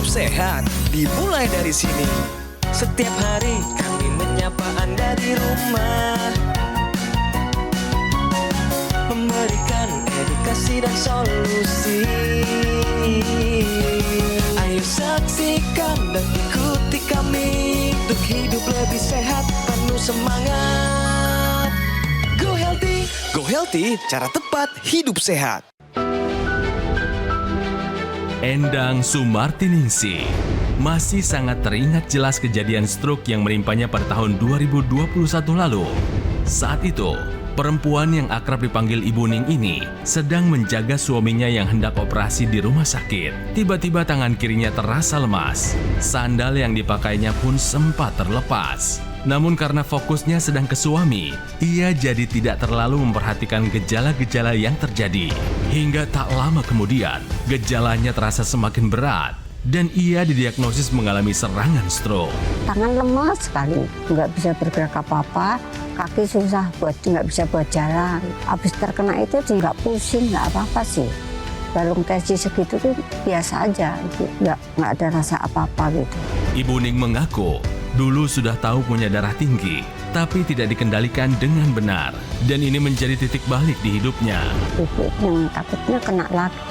sehat dimulai dari sini. Setiap hari kami menyapa Anda di rumah, memberikan edukasi dan solusi. Ayo saksikan dan ikuti kami untuk hidup lebih sehat, penuh semangat. Go Healthy, cara tepat hidup sehat. Endang Sumartiningsih masih sangat teringat jelas kejadian stroke yang menimpanya pada tahun 2021 lalu. Saat itu, perempuan yang akrab dipanggil Ibu Ning ini sedang menjaga suaminya yang hendak operasi di rumah sakit. Tiba-tiba tangan kirinya terasa lemas. Sandal yang dipakainya pun sempat terlepas. Namun karena fokusnya sedang ke suami, ia jadi tidak terlalu memperhatikan gejala-gejala yang terjadi. Hingga tak lama kemudian, gejalanya terasa semakin berat dan ia didiagnosis mengalami serangan stroke. Tangan lemas sekali, nggak bisa bergerak apa-apa, kaki susah nggak bisa buat jalan. Habis terkena itu nggak pusing, nggak apa-apa sih. Balung tensi segitu tuh biasa aja, nggak ada rasa apa-apa gitu. Ibu Ning mengaku dulu sudah tahu punya darah tinggi, tapi tidak dikendalikan dengan benar. Dan ini menjadi titik balik di hidupnya. Ibu yang takutnya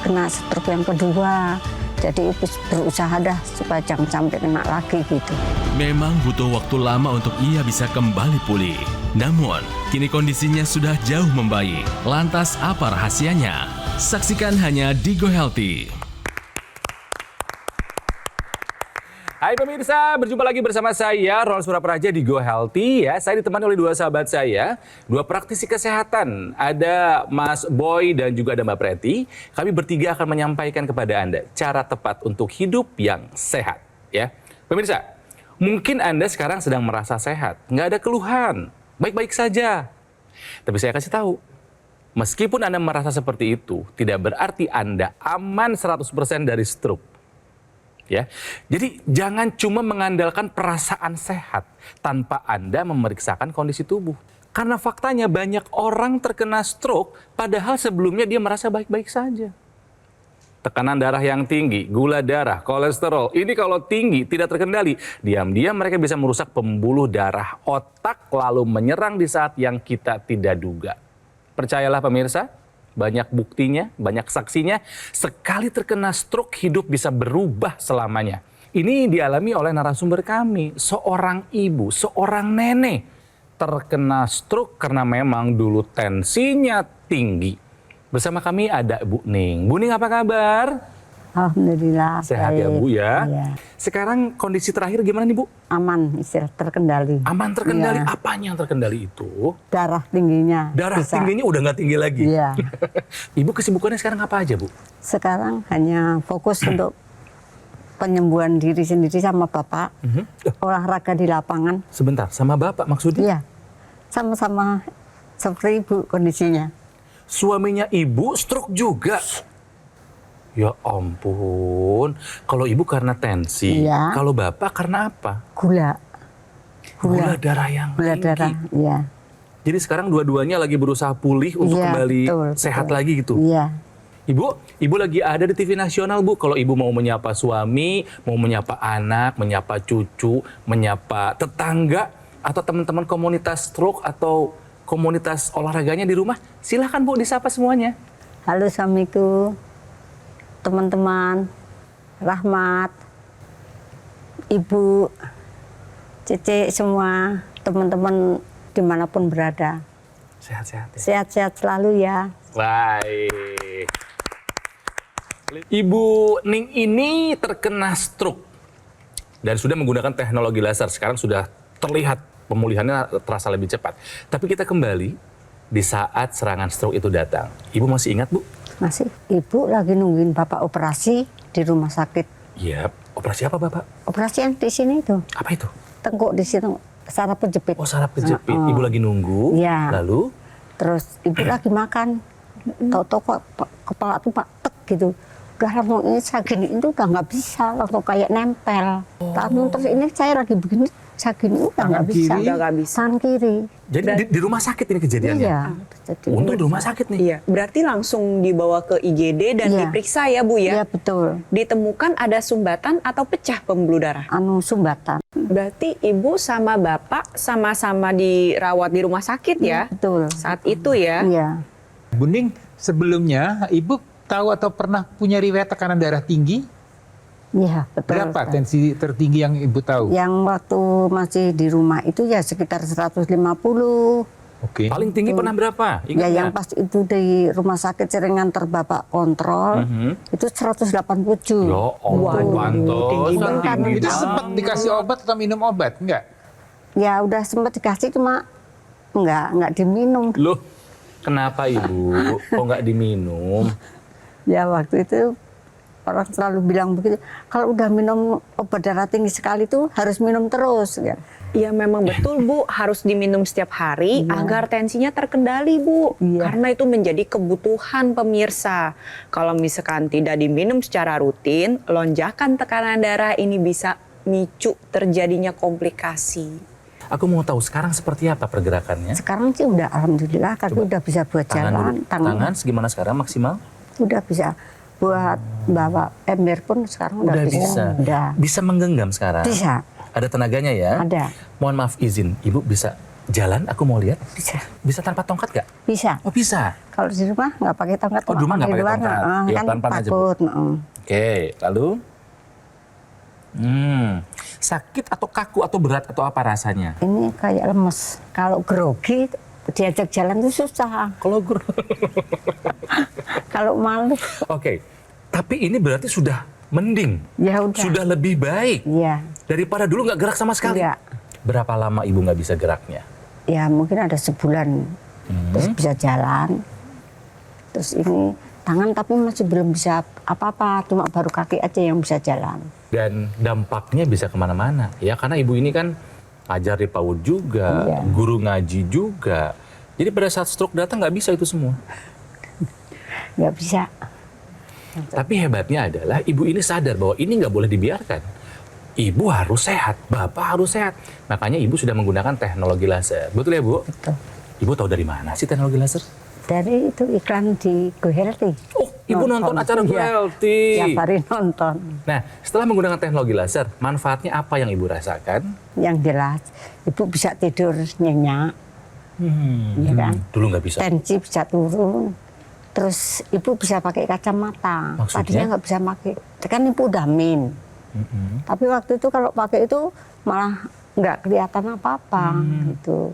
kena stroke yang kedua. Jadi ibu berusaha dah supaya jangan sampai kena lagi gitu. Memang butuh waktu lama untuk ia bisa kembali pulih. Namun, kini kondisinya sudah jauh membaik. Lantas apa rahasianya? Saksikan hanya di Go Healthy. Hai pemirsa, berjumpa lagi bersama saya Ronald Surapraja di Go Healthy ya. Saya ditemani oleh dua sahabat saya, dua praktisi kesehatan. Ada Mas Boy dan juga ada Mbak Preti. Kami bertiga akan menyampaikan kepada Anda cara tepat untuk hidup yang sehat ya. Pemirsa, mungkin Anda sekarang sedang merasa sehat, nggak ada keluhan, baik-baik saja. Tapi saya kasih tahu, meskipun Anda merasa seperti itu, tidak berarti Anda aman 100% dari stroke. Ya, jadi jangan cuma mengandalkan perasaan sehat tanpa Anda memeriksakan kondisi tubuh. Karena faktanya banyak orang terkena stroke padahal sebelumnya dia merasa baik-baik saja. Tekanan darah yang tinggi, gula darah, kolesterol, ini kalau tinggi tidak terkendali, diam-diam mereka bisa merusak pembuluh darah otak lalu menyerang di saat yang kita tidak duga. Percayalah pemirsa, banyak buktinya, banyak saksinya, sekali terkena stroke hidup bisa berubah selamanya. Ini dialami oleh narasumber kami, seorang ibu, seorang nenek terkena stroke karena memang dulu tensinya tinggi. Bersama kami ada Bu Ning. Bu Ning apa kabar? Alhamdulillah. Sehat ya Bu ya? Iya. Sekarang kondisi terakhir gimana nih Bu? Aman, istilah terkendali. Aman terkendali, Iya. apanya yang terkendali itu? Darah tingginya. Darah bisa. tingginya udah nggak tinggi lagi? Iya. Ibu kesibukannya sekarang apa aja Bu? Sekarang hanya fokus untuk penyembuhan diri sendiri sama Bapak. Olahraga di lapangan. Sebentar, sama Bapak maksudnya? Iya, sama-sama seperti Ibu kondisinya. Suaminya Ibu stroke juga? Ya ampun, kalau Ibu karena tensi, Iya. kalau Bapak karena apa? Gula Darah yang gula tinggi. darah, iya. Jadi sekarang dua-duanya lagi berusaha pulih untuk Iya, kembali betul, sehat betul. lagi gitu? Iya. Ibu lagi ada di TV nasional Bu. Kalau Ibu mau menyapa suami, mau menyapa anak, menyapa cucu, menyapa tetangga, atau teman-teman komunitas stroke atau komunitas olahraganya di rumah, silahkan Bu disapa semuanya. Halo suamiku, teman-teman, Rahmat, Ibu, Cece semua, teman-teman dimanapun berada. Sehat-sehat ya. Sehat-sehat selalu ya. Baik. Ibu Ning ini terkena stroke dan sudah menggunakan teknologi laser. Sekarang sudah terlihat pemulihannya terasa lebih cepat. Tapi kita kembali di saat serangan stroke itu datang. Ibu masih ingat Bu? Masih, Ibu lagi nungguin Bapak operasi di rumah sakit. Iya. Operasi apa Bapak? Operasi yang di sini itu, Apa itu? tengkuk di sini, saraf kejepit. Oh, saraf kejepit. Ibu lagi nunggu. Iya. Lalu? Terus Ibu lagi makan, tahu-tahu kok kepala tuh Pak tek gitu. Udah langsung ini saya gini itu udah nggak bisa, langsung kayak nempel. Langsung terus ini saya lagi begini Segini udah Tangan nggak bisa. kiri? Udah nggak bisa. Tangan kiri. Jadi di rumah sakit ini kejadiannya? Iya. Jadi, Untung di rumah sakit nih. Iya, berarti langsung dibawa ke IGD dan Iya. diperiksa ya Bu Iya ya. betul. Ditemukan ada sumbatan atau pecah pembuluh darah. Sumbatan. Berarti Ibu sama Bapak sama-sama dirawat di rumah sakit ya? Betul. Saat itu ya? Iya. Bu Ning, sebelumnya Ibu tahu atau pernah punya riwayat tekanan darah tinggi? Iya betul. Berapa tensi tertinggi yang Ibu tahu? Yang waktu masih di rumah itu ya sekitar 150. Oke. Paling tinggi pernah berapa? Ingat Ya yang nggak? pas itu di rumah sakit sering nganter Bapak kontrol, itu 187. Ya Allah, pantos. tinggi banget. Tinggi Itu banget. sempat dikasih obat atau minum obat? Enggak? Ya udah sempat dikasih cuma nggak diminum. Loh, kenapa Ibu? Kok nggak diminum? Ya waktu itu orang selalu bilang begitu, kalau udah minum obat darah tinggi sekali tuh harus minum terus. Ya. Ya memang betul Bu, harus diminum setiap hari agar tensinya terkendali Bu. Iya. Karena itu menjadi kebutuhan pemirsa. Kalau misalkan tidak diminum secara rutin, lonjakan tekanan darah ini bisa micu terjadinya komplikasi. Aku mau tahu sekarang seperti apa pergerakannya? Sekarang sih udah alhamdulillah kaki udah bisa buat jalan, dulu. Tangan segimana sekarang maksimal? udah bisa buat bawa ember pun sekarang udah bisa. Udah. Bisa menggenggam sekarang? Bisa. Ada tenaganya ya? Ada. Mohon maaf izin, Ibu bisa jalan? Aku mau lihat. Bisa. Bisa tanpa tongkat gak? Bisa. Oh bisa. Kalau di rumah nggak pakai tongkat. Oh, di rumah nggak pakai luar, tongkat. Ya, kan pelan-pelan aja, Bu. takut. Oke, lalu? Sakit atau kaku atau berat atau apa rasanya? Ini kayak lemes. Kalau grogi diajak jalan tuh susah. Kalau Kalau malu, Oke, tapi ini berarti sudah mending. ya udah. Sudah lebih baik. Iya. Daripada dulu nggak gerak sama sekali. Iya. Berapa lama Ibu nggak bisa geraknya? Ya mungkin ada sebulan terus bisa jalan. Terus ini tangan tapi masih belum bisa apa-apa, cuma baru kaki aja yang bisa jalan. Dan dampaknya bisa kemana-mana. Ya karena Ibu ini kan ajar di PAUD juga, Iya. guru ngaji juga. Jadi pada saat stroke datang nggak bisa itu semua. Nggak bisa. Tapi hebatnya adalah Ibu ini sadar bahwa ini nggak boleh dibiarkan. Ibu harus sehat, Bapak harus sehat. Makanya Ibu sudah menggunakan teknologi laser. Betul ya Bu? Betul. Ibu tahu dari mana sih teknologi laser? Dari itu iklan di Go Healthy. Oh, Ibu nonton acara Go Iya. Healthy. Tiap hari nonton. Nah, setelah menggunakan teknologi laser, manfaatnya apa yang Ibu rasakan? Yang jelas, ibu bisa tidur nyenyak, ya kan? Dulu nggak bisa. Tensi bisa turun. Terus ibu bisa pakai kacamata. Maksudnya? Tadinya nggak bisa pakai. Kan ibu udah min. Tapi waktu itu kalau pakai itu malah nggak kelihatan apa-apa gitu.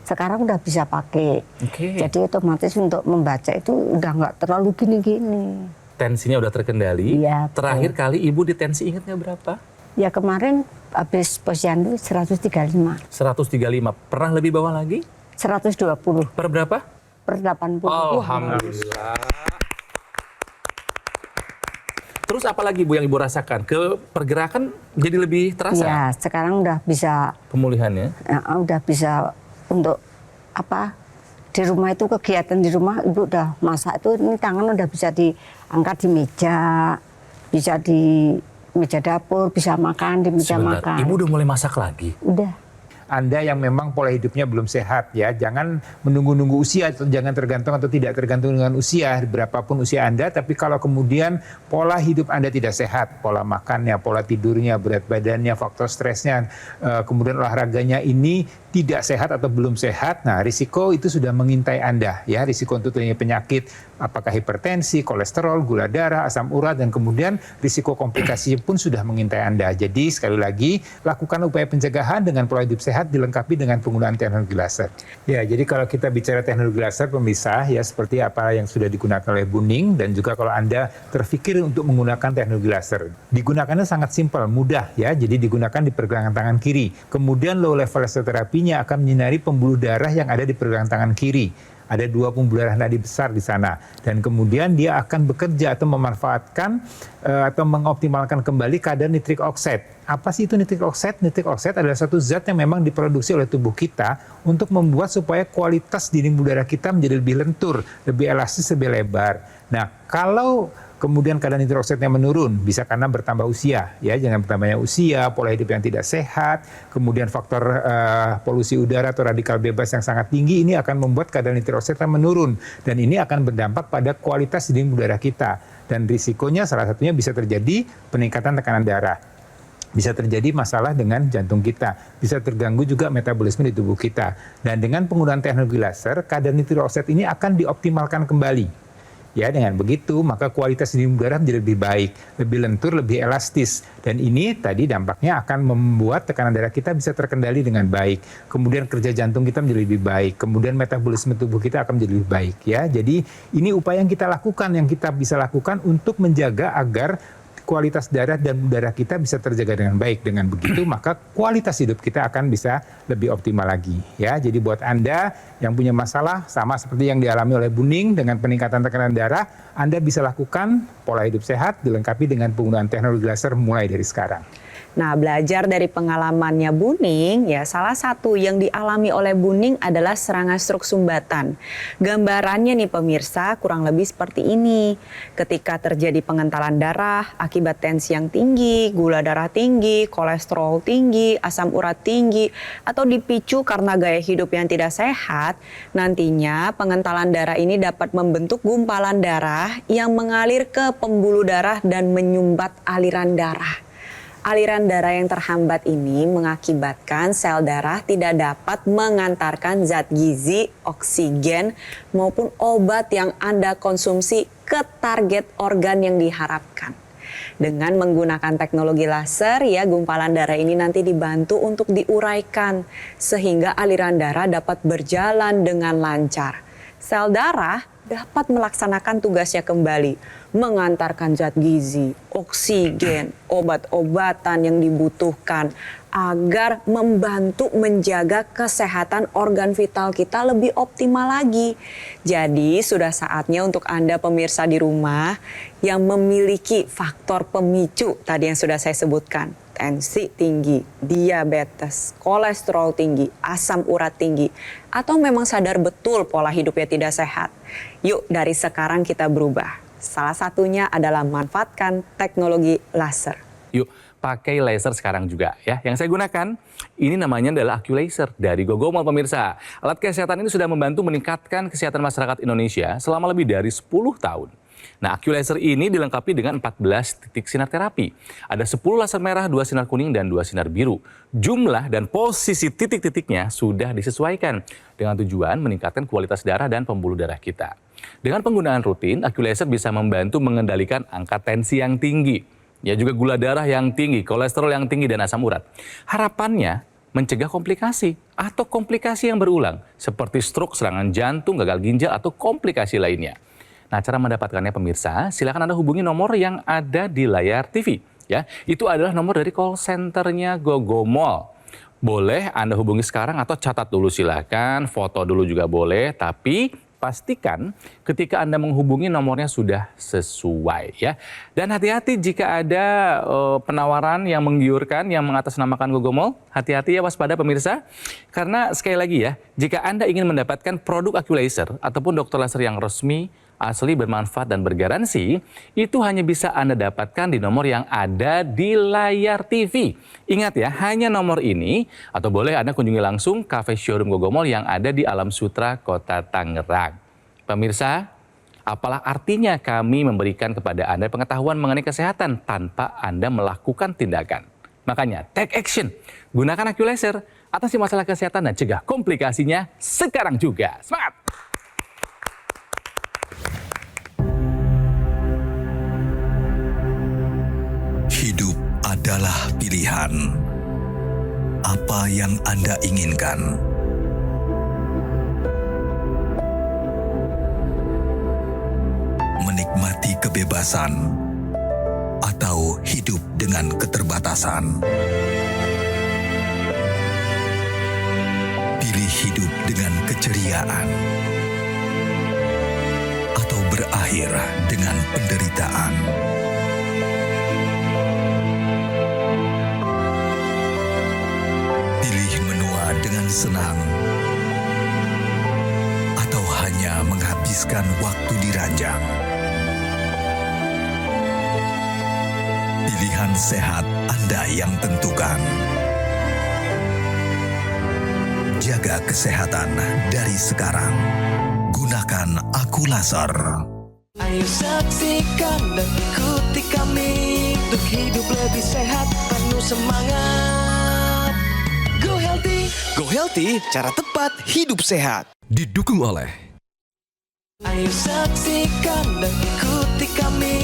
Sekarang udah bisa pakai. Oke. Jadi otomatis untuk membaca itu udah nggak terlalu gini-gini. Tensinya udah terkendali. Iya, betul. Terakhir kali Ibu di tensi ingatnya berapa? Ya kemarin habis posyandu 135, 135. Pernah lebih bawah lagi? 120 Per berapa? per 80. Alhamdulillah. Terus apa lagi Bu yang Ibu rasakan? Ke pergerakan jadi lebih terasa Ya sekarang udah bisa, pemulihannya? udah bisa untuk apa di rumah itu kegiatan di rumah ibu udah masak itu ini tangan udah bisa diangkat di meja, bisa di meja dapur, bisa makan di meja Sebentar, makan. Ibu udah mulai masak lagi? Udah. Anda yang memang pola hidupnya belum sehat ya, jangan menunggu-nunggu usia atau jangan tergantung atau tidak tergantung dengan usia, berapapun usia Anda, tapi kalau kemudian pola hidup Anda tidak sehat, pola makannya, pola tidurnya, berat badannya, faktor stresnya, kemudian olahraganya ini tidak sehat atau belum sehat, nah risiko itu sudah mengintai Anda ya, risiko untuk terjadi penyakit apakah hipertensi, kolesterol, gula darah, asam urat, dan kemudian risiko komplikasi pun sudah mengintai Anda. Jadi sekali lagi lakukan upaya pencegahan dengan pola hidup sehat dilengkapi dengan penggunaan teknologi laser. Ya, jadi kalau kita bicara teknologi laser pemisah ya seperti apa yang sudah digunakan oleh Bu Ning, dan juga kalau Anda terfikir untuk menggunakan teknologi laser. Digunakannya sangat simpel, mudah ya. Jadi digunakan di pergelangan tangan kiri. Kemudian low level laser terapinya akan menyinari pembuluh darah yang ada di pergelangan tangan kiri. Ada 2 pembuluh darah nadi besar di sana, dan kemudian dia akan bekerja atau memanfaatkan atau mengoptimalkan kembali kadar nitrik oksid. Apa sih itu nitrik oksid? Nitrik oksid adalah satu zat yang memang diproduksi oleh tubuh kita untuk membuat supaya kualitas dinding pembuluh darah kita menjadi lebih lentur, lebih elastis, lebih lebar. Nah, kalau Kemudian kadar nitroksidnya menurun, bisa karena bertambah usia, ya, jangan bertambahnya usia, pola hidup yang tidak sehat, kemudian faktor polusi udara atau radikal bebas yang sangat tinggi, ini akan membuat kadar nitroksidnya menurun, dan ini akan berdampak pada kualitas dinding udara kita, dan risikonya salah satunya bisa terjadi peningkatan tekanan darah. Bisa terjadi masalah dengan jantung kita, bisa terganggu juga metabolisme di tubuh kita. Dan dengan penggunaan teknologi laser, kadar nitroksid ini akan dioptimalkan kembali. Ya, dengan begitu maka kualitas dinding udara menjadi lebih baik, lebih lentur, lebih elastis. Dan ini tadi dampaknya akan membuat tekanan darah kita bisa terkendali dengan baik. Kemudian kerja jantung kita menjadi lebih baik. Kemudian metabolisme tubuh kita akan menjadi lebih baik. Ya, jadi ini upaya yang kita lakukan, yang kita bisa lakukan untuk menjaga agar kualitas darah dan udara kita bisa terjaga dengan baik. Dengan begitu maka kualitas hidup kita akan bisa lebih optimal lagi. Ya, jadi buat Anda yang punya masalah sama seperti yang dialami oleh Bu Ning dengan peningkatan tekanan darah, Anda bisa lakukan pola hidup sehat dilengkapi dengan penggunaan teknologi laser mulai dari sekarang. Nah, belajar dari pengalamannya Bu Ning, ya salah satu yang dialami oleh Bu Ning adalah serangan stroke sumbatan. Gambarannya nih pemirsa kurang lebih seperti ini. Ketika terjadi pengentalan darah akibat tensi yang tinggi, gula darah tinggi, kolesterol tinggi, asam urat tinggi, atau dipicu karena gaya hidup yang tidak sehat, nantinya pengentalan darah ini dapat membentuk gumpalan darah yang mengalir ke pembuluh darah dan menyumbat aliran darah. Aliran darah yang terhambat ini mengakibatkan sel darah tidak dapat mengantarkan zat gizi, oksigen, maupun obat yang Anda konsumsi ke target organ yang diharapkan. Dengan menggunakan teknologi laser, ya gumpalan darah ini nanti dibantu untuk diuraikan sehingga aliran darah dapat berjalan dengan lancar. Sel darah dapat melaksanakan tugasnya kembali, mengantarkan zat gizi, oksigen, obat-obatan yang dibutuhkan agar membantu menjaga kesehatan organ vital kita lebih optimal lagi. Jadi sudah saatnya untuk Anda pemirsa di rumah yang memiliki faktor pemicu tadi yang sudah saya sebutkan. Tensi tinggi, diabetes, kolesterol tinggi, asam urat tinggi, atau memang sadar betul pola hidupnya tidak sehat. Yuk dari sekarang kita berubah. Salah satunya adalah manfaatkan teknologi laser. Yuk pakai laser sekarang juga ya. Yang saya gunakan ini namanya adalah AccuLaser dari Gogomol pemirsa. Alat kesehatan ini sudah membantu meningkatkan kesehatan masyarakat Indonesia selama lebih dari 10 tahun. Nah, AccuLaser ini dilengkapi dengan 14 titik sinar terapi. Ada 10 laser merah, 2 sinar kuning, dan 2 sinar biru. Jumlah dan posisi titik-titiknya sudah disesuaikan dengan tujuan meningkatkan kualitas darah dan pembuluh darah kita. Dengan penggunaan rutin, AccuLaser bisa membantu mengendalikan angka tensi yang tinggi, ya juga gula darah yang tinggi, kolesterol yang tinggi, dan asam urat. Harapannya mencegah komplikasi atau komplikasi yang berulang seperti stroke, serangan jantung, gagal ginjal, atau komplikasi lainnya. Nah, cara mendapatkannya pemirsa, silakan Anda hubungi nomor yang ada di layar TV. Ya, itu adalah nomor dari call centernya Gogomol. Boleh Anda hubungi sekarang atau catat dulu silakan, foto dulu juga boleh, tapi pastikan ketika Anda menghubungi nomornya sudah sesuai ya. Dan hati-hati jika ada penawaran yang menggiurkan yang mengatasnamakan Gogomol, hati-hati ya, waspada pemirsa. Karena sekali lagi ya, jika Anda ingin mendapatkan produk AccuLaser ataupun dokter laser yang resmi, asli, bermanfaat, dan bergaransi, itu hanya bisa Anda dapatkan di nomor yang ada di layar TV. Ingat ya, hanya nomor ini, atau boleh Anda kunjungi langsung cafe showroom Gogomol yang ada di Alam Sutra, Kota Tangerang. Pemirsa, apalah artinya kami memberikan kepada Anda pengetahuan mengenai kesehatan tanpa Anda melakukan tindakan. Makanya, take action. Gunakan AccuLaser, atasi masalah kesehatan dan cegah komplikasinya sekarang juga. Semangat! Hidup adalah pilihan. Apa yang Anda inginkan? Menikmati kebebasan atau hidup dengan keterbatasan? Pilih hidup dengan keceriaan atau berakhir dengan penderitaan? Dengan senang atau hanya menghabiskan waktu di ranjang? Pilihan sehat Anda yang tentukan. Jaga kesehatan dari sekarang. Gunakan Akulaser. Ayo saksikan dan ikuti kami untuk hidup lebih sehat, penuh semangat. Go Healthy, cara tepat hidup sehat. Didukung oleh Ayo saksikan dan ikuti kami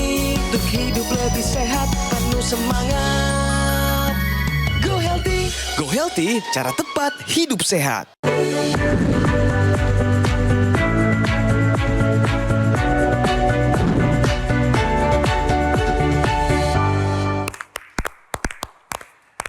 untuk hidup lebih sehat, penuh semangat. Go Healthy, cara tepat hidup sehat.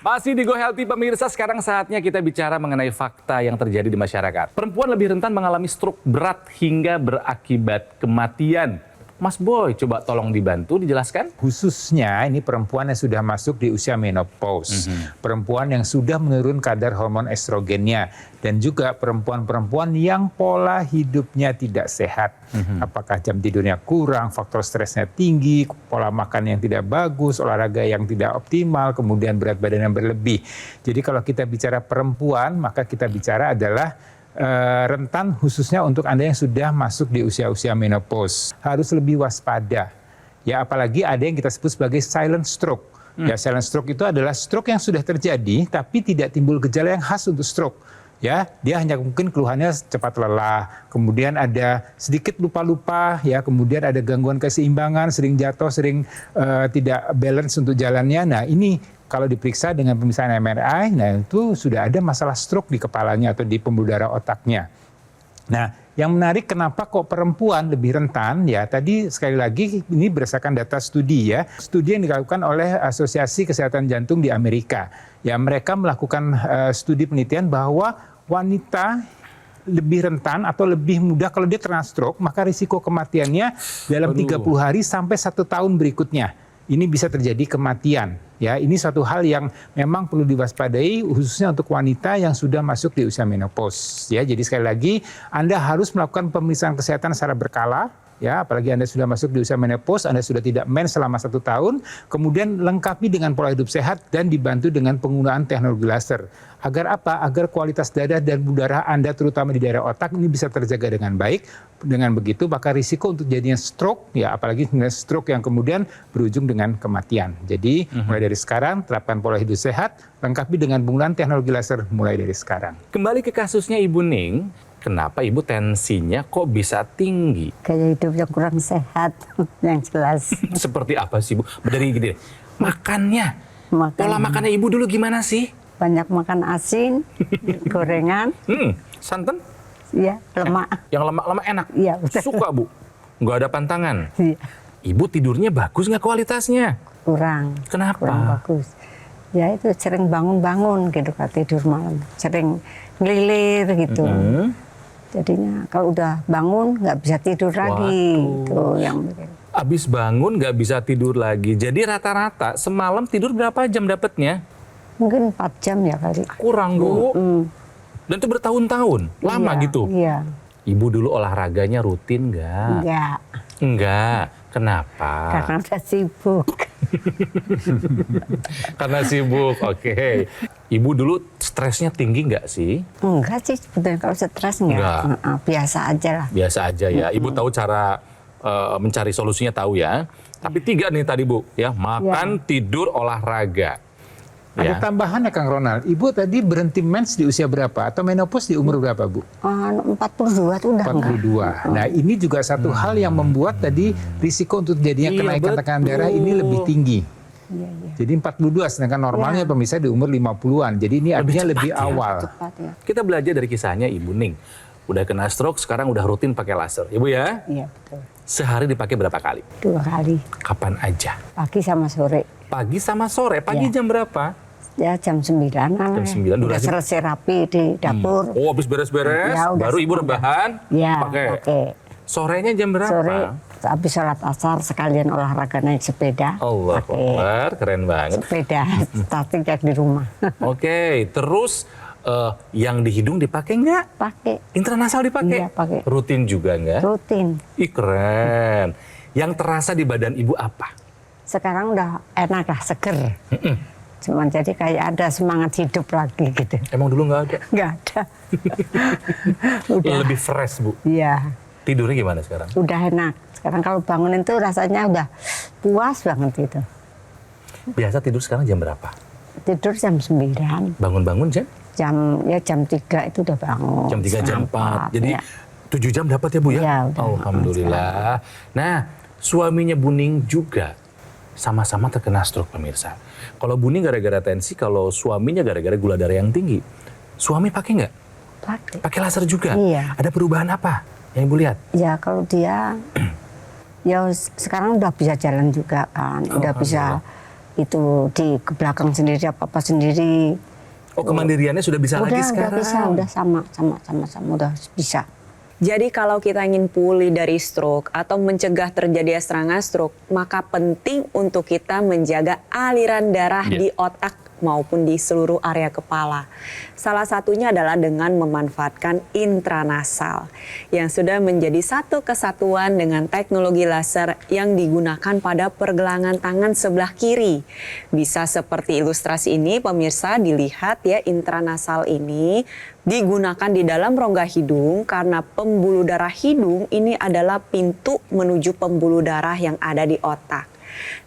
Masih di Go Healthy pemirsa, sekarang saatnya kita bicara mengenai fakta yang terjadi di masyarakat. Perempuan lebih rentan mengalami stroke berat hingga berakibat kematian. Mas Boy, coba tolong dibantu dijelaskan. Khususnya ini perempuan yang sudah masuk di usia menopause, perempuan yang sudah menurun kadar hormon estrogennya, dan juga perempuan-perempuan yang pola hidupnya tidak sehat. Apakah jam tidurnya kurang, faktor stresnya tinggi, pola makan yang tidak bagus, olahraga yang tidak optimal, kemudian berat badan yang berlebih. Jadi kalau kita bicara perempuan, maka kita bicara adalah rentan khususnya untuk Anda yang sudah masuk di usia-usia menopause. Harus lebih waspada. Ya, apalagi ada yang kita sebut sebagai silent stroke. Ya, silent stroke itu adalah stroke yang sudah terjadi tapi tidak timbul gejala yang khas untuk stroke. Ya, dia hanya mungkin keluhannya cepat lelah, kemudian ada sedikit lupa-lupa, ya, kemudian ada gangguan keseimbangan, sering jatuh, sering tidak balance untuk jalannya. Nah, ini kalau diperiksa dengan pemeriksaan MRI, nah itu sudah ada masalah stroke di kepalanya atau di pembuluh darah otaknya. Nah, yang menarik kenapa kok perempuan lebih rentan, ya tadi sekali lagi ini berdasarkan data studi ya. Studi yang dilakukan oleh Asosiasi Kesehatan Jantung di Amerika. Ya, mereka melakukan studi penelitian bahwa wanita lebih rentan atau lebih mudah kalau dia terkena stroke, maka risiko kematiannya dalam 30 hari sampai 1 tahun berikutnya. Ini bisa terjadi kematian. Ya, ini suatu hal yang memang perlu diwaspadai khususnya untuk wanita yang sudah masuk di usia menopause. Ya, jadi sekali lagi Anda harus melakukan pemeriksaan kesehatan secara berkala. Ya, apalagi Anda sudah masuk di usia menopause, Anda sudah tidak mens selama 1 tahun, kemudian lengkapi dengan pola hidup sehat dan dibantu dengan penggunaan teknologi laser. Agar apa? Agar kualitas darah dan udara Anda terutama di daerah otak ini bisa terjaga dengan baik. Dengan begitu maka risiko untuk jadinya stroke, ya apalagi stroke yang kemudian berujung dengan kematian. Jadi mulai dari sekarang terapkan pola hidup sehat, lengkapi dengan penggunaan teknologi laser mulai dari sekarang. Kembali ke kasusnya Ibu Ning, kenapa Ibu tensinya kok bisa tinggi? Gaya hidup yang kurang sehat, yang jelas. Seperti apa sih Bu? Dari gini, makannya, pola makannya Ibu dulu gimana sih? Banyak makan asin, gorengan, Santan? ya lemak. Yang lemak-lemak enak? Iya, betul. Suka Bu? Nggak ada pantangan? Iya. Ibu tidurnya bagus nggak kualitasnya? Kurang Kenapa? bagus. Ya itu sering bangun-bangun gitu kan, tidur malam, sering ngelilir gitu. Jadinya kalau udah bangun nggak bisa tidur lagi. Itu yang bikin. Abis bangun nggak bisa tidur lagi. Jadi rata-rata semalam tidur berapa jam dapatnya? Mungkin 4 jam ya kali. Kurang Bu. Dan itu bertahun-tahun, lama Iya, gitu. Iya. Ibu dulu olahraganya rutin nggak? Enggak, Enggak. Kenapa? karena udah sibuk. Karena sibuk, oke. Ibu dulu stresnya tinggi nggak sih? Enggak sih, sebetulnya kalau stres enggak. Biasa aja lah. Biasa aja ya. Ibu tahu cara mencari solusinya tahu ya. Tapi 3 nih tadi Bu, ya makan, tidur, olahraga. Ada tambahan ya Kang Ronald, Ibu tadi berhenti mens di usia berapa? Atau menopause di umur berapa Bu? 42 tuh udah enggak. 42. Nah ini juga satu hal yang membuat tadi risiko untuk terjadinya kenaikan tekanan darah ini lebih tinggi. Iya, iya. Jadi 42, sedangkan normalnya pemirsa di umur 50-an. Jadi ini artinya lebih awal. Cepat ya. Kita belajar dari kisahnya Ibu Ning. Udah kena stroke, sekarang udah rutin pakai laser. Ibu ya? Iya, betul. Sehari dipakai berapa kali? 2 kali, Kapan aja? pagi sama sore. Pagi sama sore. Pagi jam berapa? Ya jam 9-an. Jam 9, Udah durasi- selesai rapi di dapur. Oh, habis beres-beres, Ya, udah baru Ibu semua. rebahan, Ya, pakai. pakai. Sorenya jam berapa? Sore habis sholat asar sekalian olahraga naik sepeda. Allah Pakai Akbar, keren banget. sepeda statik yang di rumah. Oke, terus yang di hidung dipakai nggak? Pakai Intranasal dipakai? Iya, pakai. Rutin juga nggak? rutin. Ih, keren. Yang terasa di badan Ibu apa? sekarang udah enak lah, seger. Cuman jadi kayak ada semangat hidup lagi gitu. Emang dulu nggak ada? Nggak ada. Udah. Lebih fresh, Bu. Iya, Tidurnya gimana sekarang? udah enak. Sekarang kalau bangunin tuh rasanya udah puas banget gitu. Biasa tidur sekarang jam berapa? Tidur jam 9, Bangun-bangun jam? jam 3 itu udah bangun. Jam 3, jam 4. Jadi ya. 7 jam dapat ya, Bu ya? Iya, udah. Alhamdulillah. Nah, suaminya Buning juga sama-sama terkena stroke, pemirsa. Kalau Buning gara-gara tensi, kalau suaminya gara-gara gula darah yang tinggi. Suami pakai nggak? Pakai. Pakai laser juga? Iya. Ada perubahan apa yang Ibu lihat? Ya kalau dia, ya sekarang udah bisa jalan juga kan, udah bisa itu di ke belakang sendiri, apa sendiri. Oh, kemandiriannya sudah bisa lagi sekarang? Udah bisa, udah sama, udah bisa. Jadi kalau kita ingin pulih dari stroke atau mencegah terjadinya serangan stroke, maka penting untuk kita menjaga aliran darah di otak maupun di seluruh area kepala. Salah satunya adalah dengan memanfaatkan intranasal yang sudah menjadi satu kesatuan dengan teknologi laser yang digunakan pada pergelangan tangan sebelah kiri. Bisa seperti ilustrasi ini, pemirsa, dilihat ya, intranasal ini digunakan di dalam rongga hidung karena pembuluh darah hidung ini adalah pintu menuju pembuluh darah yang ada di otak.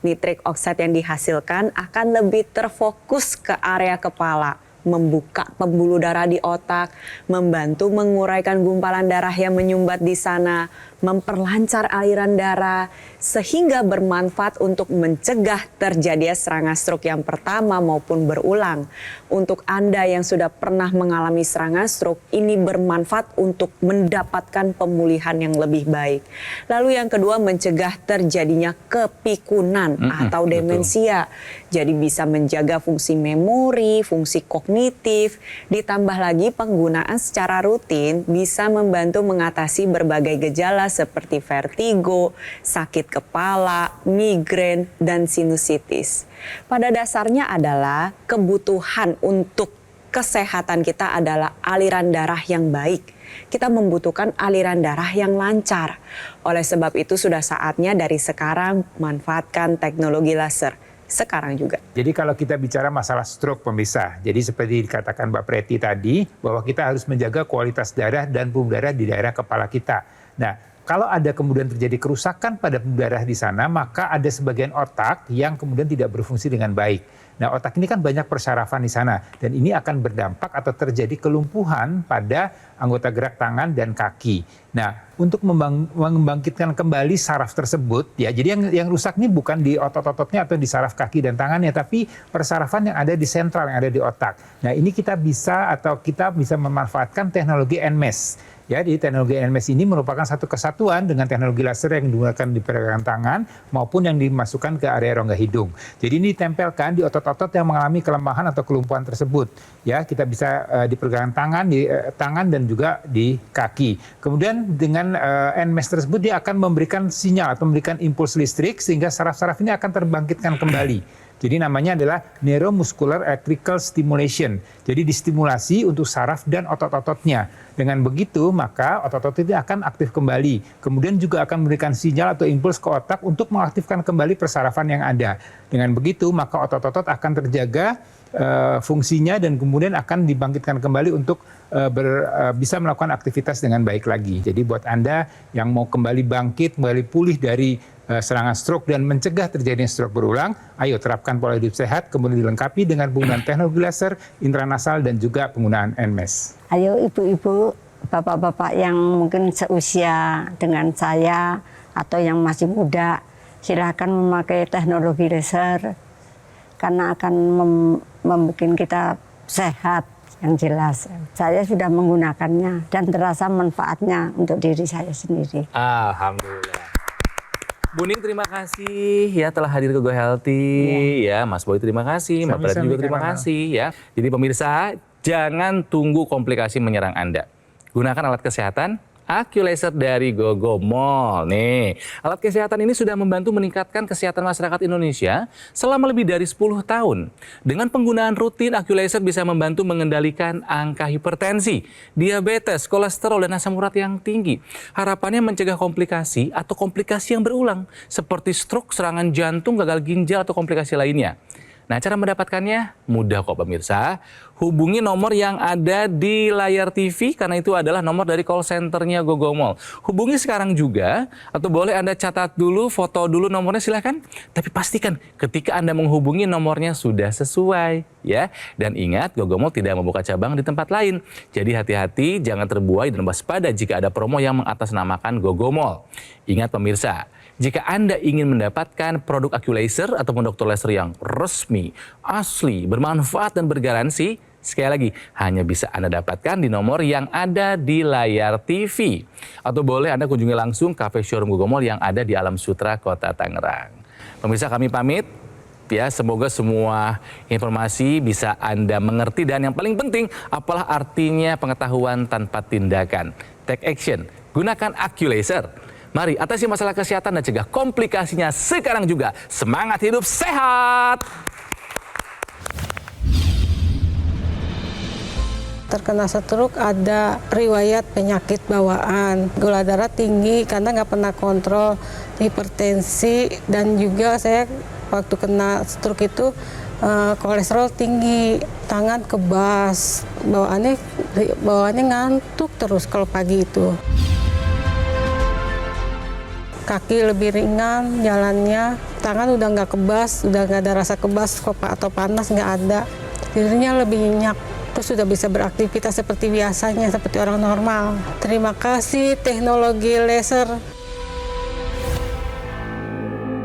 Nitrik oksida yang dihasilkan akan lebih terfokus ke area kepala, membuka pembuluh darah di otak, membantu menguraikan gumpalan darah yang menyumbat di sana, memperlancar aliran darah, sehingga bermanfaat untuk mencegah terjadinya serangan stroke yang pertama maupun berulang. Untuk Anda yang sudah pernah mengalami serangan stroke, ini bermanfaat untuk mendapatkan pemulihan yang lebih baik. Lalu yang kedua, mencegah terjadinya kepikunan atau demensia. Jadi bisa menjaga fungsi memori, fungsi kognitif, ditambah lagi penggunaan secara rutin bisa membantu mengatasi berbagai gejala seperti vertigo, sakit kepala, migrain, dan sinusitis. Pada dasarnya adalah kebutuhan untuk kesehatan kita adalah aliran darah yang baik. Kita membutuhkan aliran darah yang lancar. Oleh sebab itu sudah saatnya dari sekarang manfaatkan teknologi laser. Sekarang juga. Jadi kalau kita bicara masalah stroke, pemirsa, jadi seperti dikatakan Mbak Preti tadi, bahwa kita harus menjaga kualitas darah dan pembuluh darah di daerah kepala kita. Nah, kalau ada kemudian terjadi kerusakan pada pembuluh darah di sana, maka ada sebagian otak yang kemudian tidak berfungsi dengan baik. Nah, otak ini kan banyak persarafan di sana, dan ini akan berdampak atau terjadi kelumpuhan pada anggota gerak tangan dan kaki. Nah, untuk membangkitkan kembali saraf tersebut, ya, jadi yang rusak ini bukan di otot-ototnya atau di saraf kaki dan tangannya, tapi persarafan yang ada di sentral, yang ada di otak. Nah, ini kita bisa memanfaatkan teknologi NMES. Ya, di teknologi NMES ini merupakan satu kesatuan dengan teknologi laser yang digunakan di pergelangan tangan maupun yang dimasukkan ke area rongga hidung. Jadi ini ditempelkan di otot-otot yang mengalami kelemahan atau kelumpuhan tersebut. Ya, kita bisa di pergelangan tangan, di tangan dan juga di kaki. Kemudian dengan NMES tersebut dia akan memberikan sinyal atau memberikan impuls listrik sehingga saraf-saraf ini akan terbangkitkan kembali. Jadi namanya adalah neuromuscular electrical stimulation. Jadi distimulasi untuk saraf dan otot-ototnya. Dengan begitu maka otot-otot itu akan aktif kembali. Kemudian juga akan memberikan sinyal atau impuls ke otak untuk mengaktifkan kembali persarafan yang ada. Dengan begitu maka otot-otot akan terjaga fungsinya dan kemudian akan dibangkitkan kembali untuk bisa melakukan aktivitas dengan baik lagi. Jadi buat Anda yang mau kembali bangkit, kembali pulih dari serangan stroke dan mencegah terjadinya stroke berulang, ayo terapkan pola hidup sehat, kemudian dilengkapi dengan penggunaan teknologi laser, intranasal, dan juga penggunaan NMES. Ayo ibu-ibu, bapak-bapak yang mungkin seusia dengan saya atau yang masih muda, silakan memakai teknologi laser karena akan membuat kita sehat yang jelas. Saya sudah menggunakannya dan terasa manfaatnya untuk diri saya sendiri. Alhamdulillah. Buning terima kasih ya telah hadir ke Go Healthy ya. Mas Boy terima kasih, Mbak Preti juga terima kasih ya. Jadi pemirsa, jangan tunggu komplikasi menyerang Anda. Gunakan alat kesehatan, Aculaser dari Gogomol. Nih, alat kesehatan ini sudah membantu meningkatkan kesehatan masyarakat Indonesia selama lebih dari 10 tahun. Dengan penggunaan rutin, Aculaser bisa membantu mengendalikan angka hipertensi, diabetes, kolesterol, dan asam urat yang tinggi. Harapannya mencegah komplikasi atau komplikasi yang berulang, seperti stroke, serangan jantung, gagal ginjal, atau komplikasi lainnya. Nah, cara mendapatkannya mudah kok pemirsa. Hubungi nomor yang ada di layar TV karena itu adalah nomor dari call centernya Gogomol. Hubungi sekarang juga atau boleh Anda catat dulu, foto dulu nomornya silahkan. Tapi pastikan ketika Anda menghubungi nomornya sudah sesuai ya. Dan ingat Gogomol tidak membuka cabang di tempat lain. Jadi hati-hati, jangan terbuai dan waspada jika ada promo yang mengatasnamakan Gogomol. Ingat pemirsa, jika Anda ingin mendapatkan produk Aculaser ataupun dokter laser yang resmi, asli, bermanfaat dan bergaransi, sekali lagi hanya bisa Anda dapatkan di nomor yang ada di layar TV. Atau boleh Anda kunjungi langsung cafe showroom Gogomol yang ada di Alam Sutra, Kota Tangerang. Pemirsa kami pamit. Ya, semoga semua informasi bisa Anda mengerti dan yang paling penting apalah artinya pengetahuan tanpa tindakan. Take action, gunakan Aculaser. Mari atasi masalah kesehatan dan cegah komplikasinya sekarang juga. Semangat hidup sehat! Terkena stroke ada riwayat penyakit bawaan, gula darah tinggi karena nggak pernah kontrol, hipertensi, dan juga saya waktu kena stroke itu kolesterol tinggi, tangan kebas, bawaannya ngantuk terus kalau pagi itu. Kaki lebih ringan jalannya, tangan udah nggak kebas, udah nggak ada rasa kebas atau panas, nggak ada. Tidurnya lebih nyenyak, terus sudah bisa beraktivitas seperti biasanya, seperti orang normal. Terima kasih teknologi laser.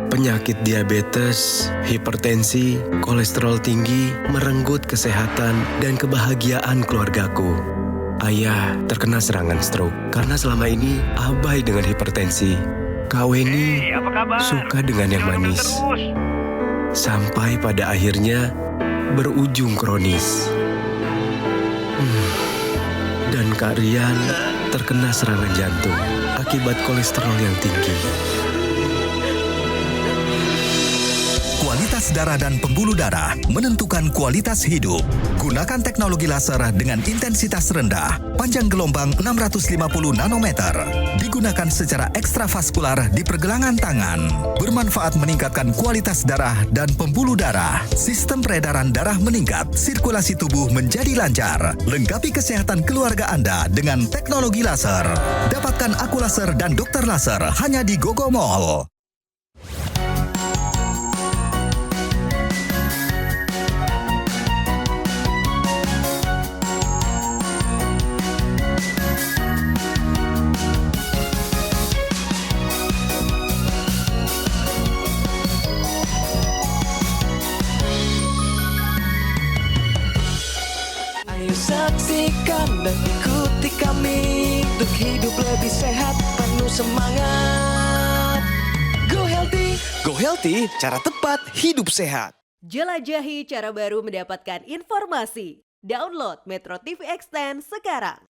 Penyakit diabetes, hipertensi, kolesterol tinggi merenggut kesehatan dan kebahagiaan keluargaku. Ayah terkena serangan stroke karena selama ini abai dengan hipertensi. Kak Weni suka dengan yang manis. Sampai pada akhirnya berujung kronis. Dan Kak Rian terkena serangan jantung akibat kolesterol yang tinggi. Kualitas darah dan pembuluh darah menentukan kualitas hidup. Gunakan teknologi laser dengan intensitas rendah, panjang gelombang 650 nanometer. Digunakan secara ekstravaskular di pergelangan tangan. Bermanfaat meningkatkan kualitas darah dan pembuluh darah. Sistem peredaran darah meningkat, sirkulasi tubuh menjadi lancar. Lengkapi kesehatan keluarga Anda dengan teknologi laser. Dapatkan Aculaser dan dokter laser hanya di Gogomol. Saksikan dan ikuti kami untuk hidup lebih sehat, penuh semangat. Go Healthy, cara tepat hidup sehat. Jelajahi cara baru mendapatkan informasi. Download Metro TV Extend sekarang.